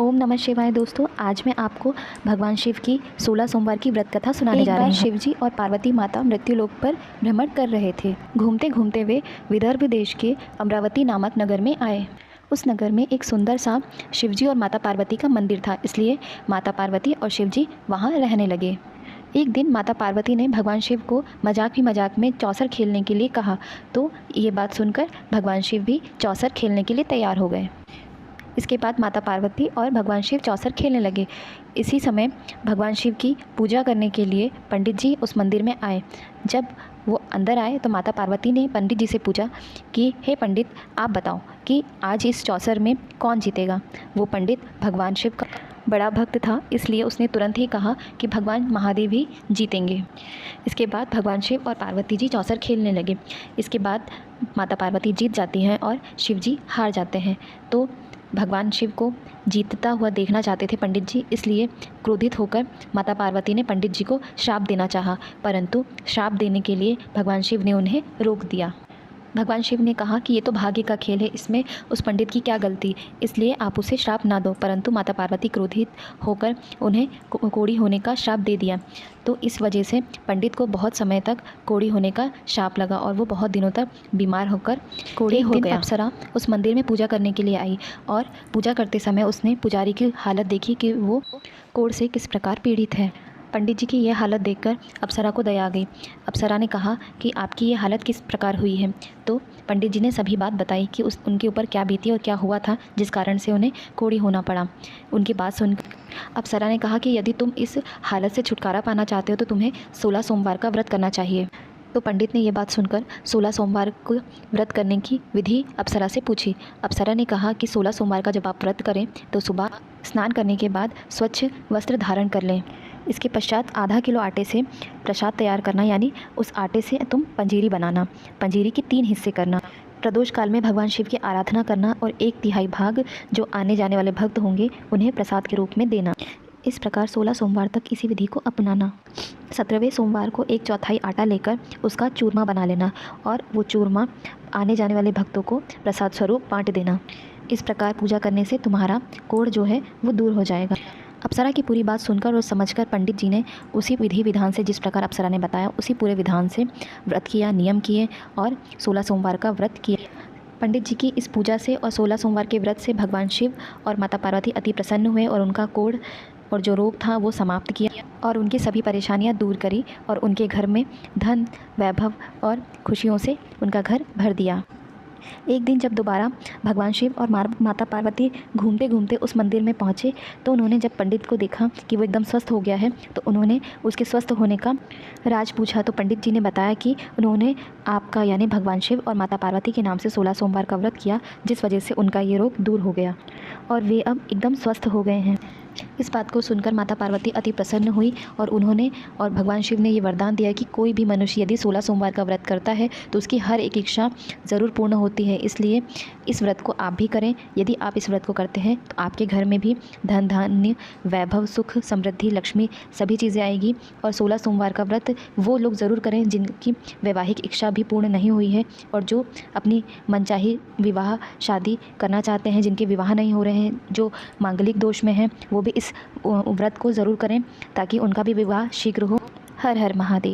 ओम नमः शिवाय। दोस्तों, आज मैं आपको भगवान शिव की 16 सोमवार की व्रत कथा सुनाने जा रही हूँ। शिव जी और पार्वती माता मृत्युलोक पर भ्रमण कर रहे थे। घूमते घूमते वे विदर्भ देश के अमरावती नामक नगर में आए। उस नगर में एक सुंदर सा शिवजी और माता पार्वती का मंदिर था, इसलिए माता पार्वती और शिवजी वहाँ रहने लगे। एक दिन माता पार्वती ने भगवान शिव को मजाक में चौसर खेलने के लिए कहा, तो ये बात सुनकर भगवान शिव भी चौसर खेलने के लिए तैयार हो गए। इसके बाद माता पार्वती और भगवान शिव चौसर खेलने लगे। इसी समय भगवान शिव की पूजा करने के लिए पंडित जी उस मंदिर में आए। जब वो अंदर आए तो माता पार्वती ने पंडित जी से पूछा कि हे पंडित, आप बताओ कि आज इस चौसर में कौन जीतेगा। वो पंडित भगवान शिव का बड़ा भक्त था, इसलिए उसने तुरंत ही कहा कि भगवान महादेव ही जीतेंगे। इसके बाद भगवान शिव और पार्वती जी चौसर खेलने लगे। इसके बाद माता पार्वती जीत जाती हैं और शिव जी हार जाते हैं। तो भगवान शिव को जीतता हुआ देखना चाहते थे पंडित जी, इसलिए क्रोधित होकर माता पार्वती ने पंडित जी को श्राप देना चाहा, परंतु श्राप देने के लिए भगवान शिव ने उन्हें रोक दिया। भगवान शिव ने कहा कि ये तो भाग्य का खेल है, इसमें उस पंडित की क्या गलती, इसलिए आप उसे श्राप ना दो। परंतु माता पार्वती क्रोधित होकर उन्हें कोढ़ी होने का श्राप दे दिया। तो इस वजह से पंडित को बहुत समय तक कोढ़ी होने का श्राप लगा और वो बहुत दिनों तक बीमार होकर कोढ़ी हो गया। अप्सरा उस मंदिर में पूजा करने के लिए आई और पूजा करते समय उसने पुजारी की हालत देखी कि वो कोढ़ से किस प्रकार पीड़ित है। पंडित जी की यह हालत देखकर अप्सरा को दया आ गई। अप्सरा ने कहा कि आपकी ये हालत किस प्रकार हुई है। तो पंडित जी ने सभी बात बताई कि उनके ऊपर क्या बीती और क्या हुआ था जिस कारण से उन्हें कोढ़ी होना पड़ा। उनकी बात सुनकर अप्सरा ने कहा कि यदि तुम इस हालत से छुटकारा पाना चाहते हो तो तुम्हें 16 सोमवार का व्रत करना चाहिए। तो पंडित ने यह बात सुनकर 16 सोमवार को व्रत करने की विधि अप्सरा से पूछी। अप्सरा ने कहा कि 16 सोमवार का जब आप व्रत करें तो सुबह स्नान करने के बाद स्वच्छ वस्त्र धारण कर लें। इसके पश्चात आधा किलो आटे से प्रसाद तैयार करना, यानी उस आटे से तुम पंजीरी बनाना। पंजीरी के 3 हिस्से करना। प्रदोष काल में भगवान शिव की आराधना करना और 1/3 भाग जो आने जाने वाले भक्त होंगे उन्हें प्रसाद के रूप में देना। इस प्रकार 16 सोमवार तक इसी विधि को अपनाना। 17वें सोमवार को 1/4 आटा लेकर उसका चूरमा बना लेना और वो चूरमा आने जाने वाले भक्तों को प्रसाद स्वरूप बांट देना। इस प्रकार पूजा करने से तुम्हारा कोढ़ जो है वो दूर हो जाएगा। अप्सरा की पूरी बात सुनकर और समझकर पंडित जी ने उसी विधि विधान से, जिस प्रकार अप्सरा ने बताया, उसी पूरे विधान से व्रत किया, नियम किए और 16 सोमवार का व्रत किया। पंडित जी की इस पूजा से और 16 सोमवार के व्रत से भगवान शिव और माता पार्वती अति प्रसन्न हुए और उनका कोढ़ और जो रोग था वो समाप्त किया और उनकी सभी परेशानियां दूर करी और उनके घर में धन, वैभव और खुशियों से उनका घर भर दिया। एक दिन जब दोबारा भगवान शिव और माता पार्वती घूमते घूमते उस मंदिर में पहुँचे तो उन्होंने जब पंडित को देखा कि वो एकदम स्वस्थ हो गया है तो उन्होंने उसके स्वस्थ होने का राज पूछा। तो पंडित जी ने बताया कि उन्होंने आपका यानी भगवान शिव और माता पार्वती के नाम से 16 सोमवार का व्रत किया, जिस वजह से उनका ये रोग दूर हो गया और वे अब एकदम स्वस्थ हो गए हैं। इस बात को सुनकर माता पार्वती अति प्रसन्न हुई और उन्होंने और भगवान शिव ने ये वरदान दिया कि कोई भी मनुष्य यदि 16 सोमवार का व्रत करता है तो उसकी हर एक इच्छा ज़रूर पूर्ण होती है। इसलिए इस व्रत को आप भी करें। यदि आप इस व्रत को करते हैं तो आपके घर में भी धन, धान्य, वैभव, सुख, समृद्धि, लक्ष्मी सभी चीज़ें आएगी। और 16 सोमवार का व्रत वो लोग ज़रूर करें जिनकी वैवाहिक इच्छा भी पूर्ण नहीं हुई है और जो अपनी मनचाही विवाह शादी करना चाहते हैं, जिनके विवाह नहीं हो रहे हैं, जो मांगलिक दोष में हैं, वो भी इस व्रत को ज़रूर करें ताकि उनका भी विवाह शीघ्र हो। हर हर महादेव।